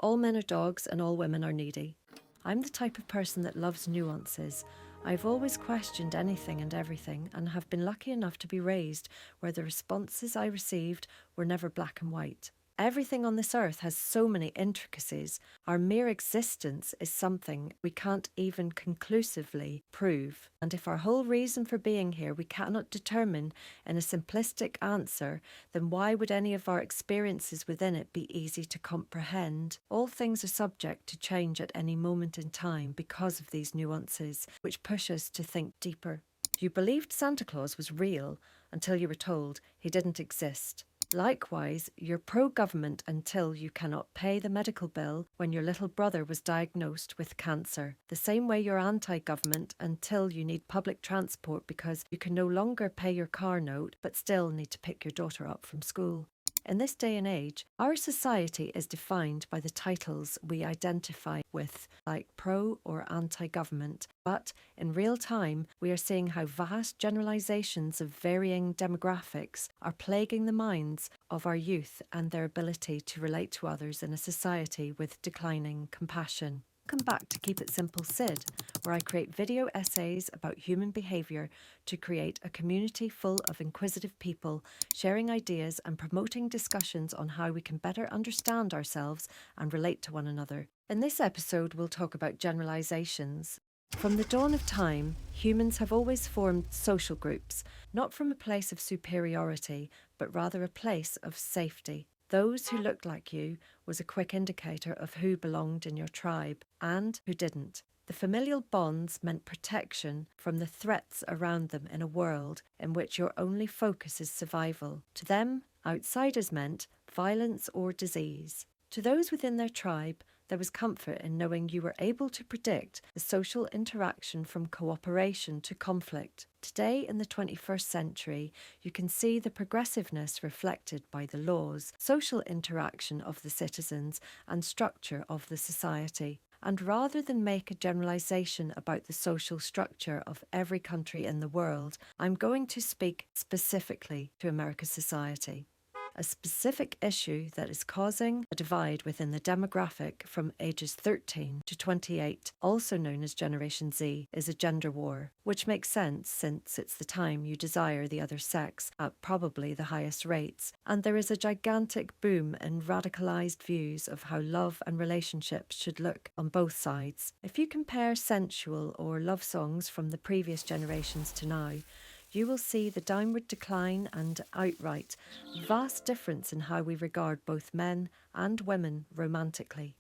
All men are dogs and all women are needy. I'm the type of person that loves nuances. I've always questioned anything and everything and have been lucky enough to be raised where the responses I received were never black and white. Everything on this earth has so many intricacies. Our mere existence is something we can't even conclusively prove. And if our whole reason for being here we cannot determine in a simplistic answer, then why would any of our experiences within it be easy to comprehend? All things are subject to change at any moment in time because of these nuances, which push us to think deeper. You believed Santa Claus was real until you were told he didn't exist. Likewise, you're pro-government until you cannot pay the medical bill when your little brother was diagnosed with cancer. The same way you're anti-government until you need public transport because you can no longer pay your car note but still need to pick your daughter up from school. In this day and age, our society is defined by the titles we identify with, like pro or anti-government, but in real time, we are seeing how vast generalizations of varying demographics are plaguing the minds of our youth and their ability to relate to others in a society with declining compassion. Welcome back to Keep It Simple Sid, where I create video essays about human behaviour to create a community full of inquisitive people, sharing ideas and promoting discussions on how we can better understand ourselves and relate to one another. In this episode, we'll talk about generalizations. From the dawn of time, humans have always formed social groups, not from a place of superiority, but rather a place of safety. Those who looked like you was a quick indicator of who belonged in your tribe and who didn't. The familial bonds meant protection from the threats around them in a world in which your only focus is survival. To them, outsiders meant violence or disease. To those within their tribe, there was comfort in knowing you were able to predict the social interaction from cooperation to conflict. Today, in the 21st century, you can see the progressiveness reflected by the laws, social interaction of the citizens, and structure of the society. And rather than make a generalization about the social structure of every country in the world, I'm going to speak specifically to America's society. A specific issue that is causing a divide within the demographic from ages 13 to 28, also known as Generation Z, is a gender war, which makes sense since it's the time you desire the other sex at probably the highest rates, and there is a gigantic boom in radicalized views of how love and relationships should look on both sides. If you compare sensual or love songs from the previous generations to now, you will see the downward decline and outright vast difference in how we regard both men and women romantically.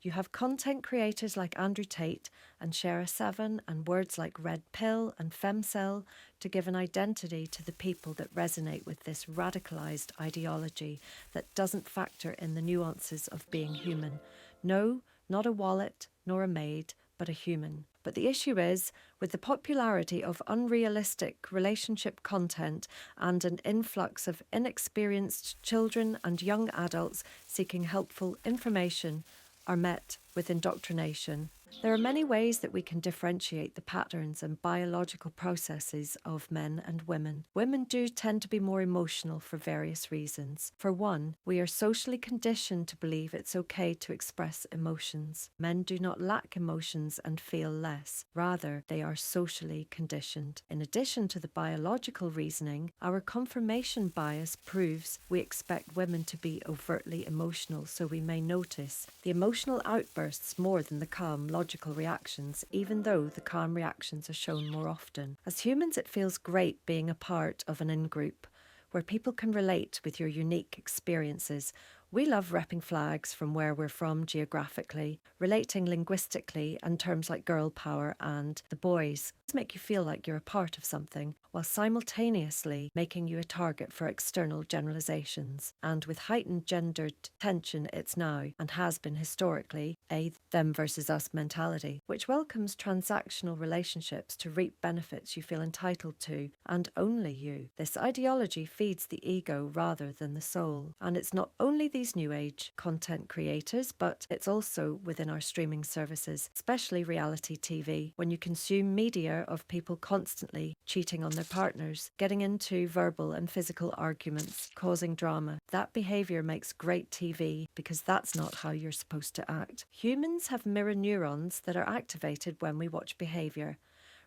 You have content creators like Andrew Tate and Shara7 and words like red pill and femcel to give an identity to the people that resonate with this radicalized ideology that doesn't factor in the nuances of being human. No, not a wallet nor a maid, but a human. But the issue is, with the popularity of unrealistic relationship content and an influx of inexperienced children and young adults seeking helpful information, are met with indoctrination. There are many ways that we can differentiate the patterns and biological processes of men and women. Women do tend to be more emotional for various reasons. For one, we are socially conditioned to believe it's okay to express emotions. Men do not lack emotions and feel less. Rather, they are socially conditioned. In addition to the biological reasoning, our confirmation bias proves we expect women to be overtly emotional, so we may notice the emotional outbursts more than the calm, logical reactions, even though the calm reactions are shown more often. As humans, it feels great being a part of an in-group where people can relate with your unique experiences. We love repping flags from where we're from geographically, relating linguistically, and terms like girl power and the boys. These make you feel like you're a part of something, while simultaneously making you a target for external generalizations. And with heightened gendered tension, it's now, and has been historically, a them versus us mentality, which welcomes transactional relationships to reap benefits you feel entitled to, and only you. This ideology feeds the ego rather than the soul. And it's not only these today's new age content creators, but it's also within our streaming services, especially reality TV, when you consume media of people constantly cheating on their partners, getting into verbal and physical arguments, causing drama. That behaviour makes great TV because that's not how you're supposed to act. Humans have mirror neurons that are activated when we watch behaviour.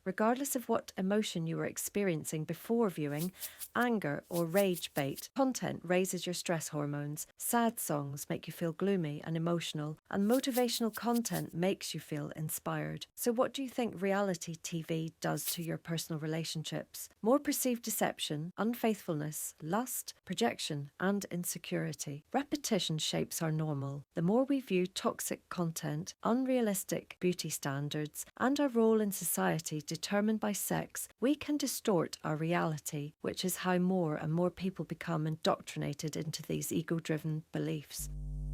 Regardless of what emotion you were experiencing before viewing, anger or rage bait content raises your stress hormones, sad songs make you feel gloomy and emotional, and motivational content makes you feel inspired. So what do you think reality TV does to your personal relationships? More perceived deception, unfaithfulness, lust, projection, and insecurity. Repetition shapes our normal. The more we view toxic content, unrealistic beauty standards, and our role in society determined by sex, we can distort our reality, which is how more and more people become indoctrinated into these ego-driven beliefs.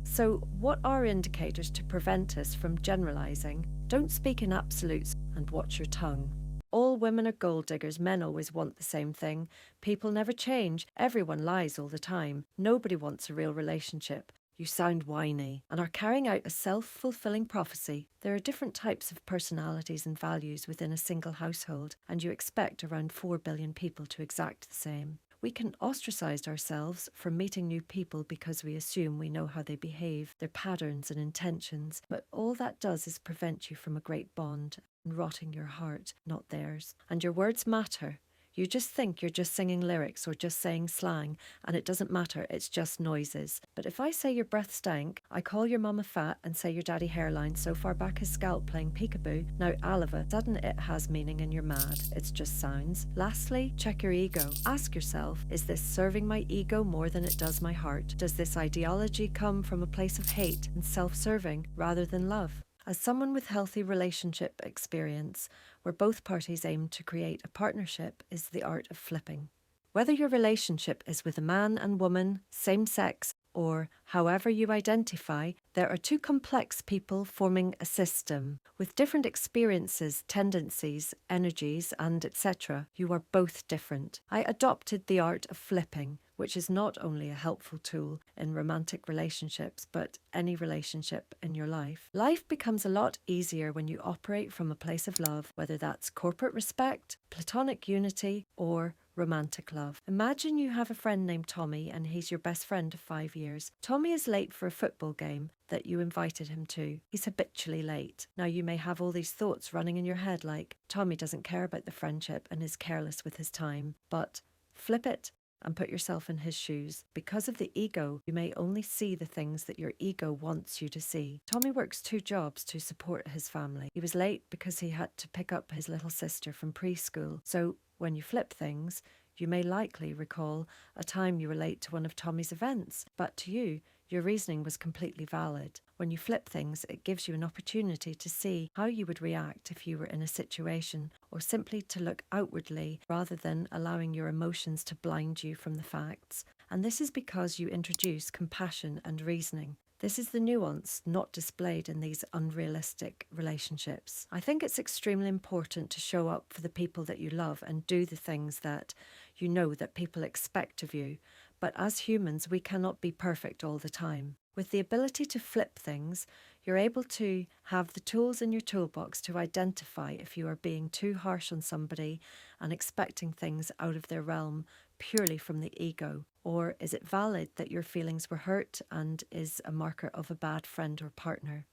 So, what are indicators to prevent us from generalizing? Don't speak in absolutes and watch your tongue. All women are gold diggers, men always want the same thing. People never change, everyone lies all the time. Nobody wants a real relationship. You sound whiny and are carrying out a self-fulfilling prophecy. There are different types of personalities and values within a single household, and you expect around 4 billion people to exact the same. We can ostracize ourselves from meeting new people because we assume we know how they behave, their patterns and intentions, but all that does is prevent you from a great bond and rotting your heart, not theirs. And your words matter. You just think you're just singing lyrics or just saying slang, and it doesn't matter, it's just noises. But if I say your breath stank, I call your mama fat and say your daddy hairline so far back his scalp playing peekaboo, now all of a sudden it has meaning and you're mad. It's just sounds. Lastly, check your ego. Ask yourself, is this serving my ego more than it does my heart? Does this ideology come from a place of hate and self-serving rather than love? As someone with healthy relationship experience, where both parties aim to create a partnership, is the art of flipping. Whether your relationship is with a man and woman, same sex, or however you identify, there are two complex people forming a system. With different experiences, tendencies, energies, and etc., you are both different. I adopted the art of flipping, which is not only a helpful tool in romantic relationships, but any relationship in your life. Life becomes a lot easier when you operate from a place of love, whether that's corporate respect, platonic unity, or romantic love. Imagine you have a friend named Tommy and he's your best friend of 5 years. Tommy is late for a football game that you invited him to. He's habitually late. Now you may have all these thoughts running in your head like, Tommy doesn't care about the friendship and is careless with his time. But flip it and put yourself in his shoes. Because of the ego, you may only see the things that your ego wants you to see. Tommy works 2 jobs to support his family. He was late because he had to pick up his little sister from preschool. So when you flip things, you may likely recall a time you were late to one of Tommy's events, but to you, your reasoning was completely valid. When you flip things, it gives you an opportunity to see how you would react if you were in a situation, or simply to look outwardly rather than allowing your emotions to blind you from the facts. And this is because you introduce compassion and reasoning. This is the nuance not displayed in these unrealistic relationships. I think it's extremely important to show up for the people that you love and do the things that you know that people expect of you. But as humans, we cannot be perfect all the time. With the ability to flip things, you're able to have the tools in your toolbox to identify if you are being too harsh on somebody and expecting things out of their realm purely from the ego. Or is it valid that your feelings were hurt and is a marker of a bad friend or partner?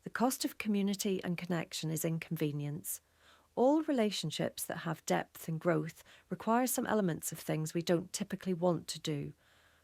The cost of community and connection is inconvenience. All relationships that have depth and growth require some elements of things we don't typically want to do.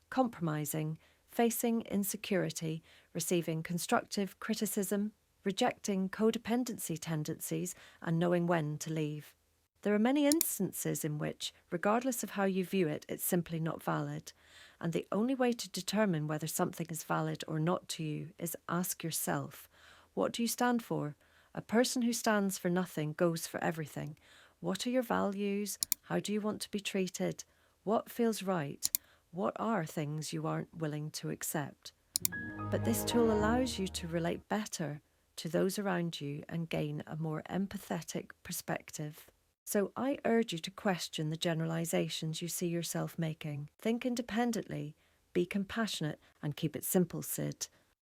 Compromising, facing insecurity, receiving constructive criticism, rejecting codependency tendencies, and knowing when to leave. There are many instances in which, regardless of how you view it, it's simply not valid. And the only way to determine whether something is valid or not to you is ask yourself, what do you stand for? A person who stands for nothing goes for everything. What are your values? How do you want to be treated? What feels right? What are things you aren't willing to accept? But this tool allows you to relate better to those around you and gain a more empathetic perspective. So I urge you to question the generalizations you see yourself making. Think independently, be compassionate, and keep it simple, Sid.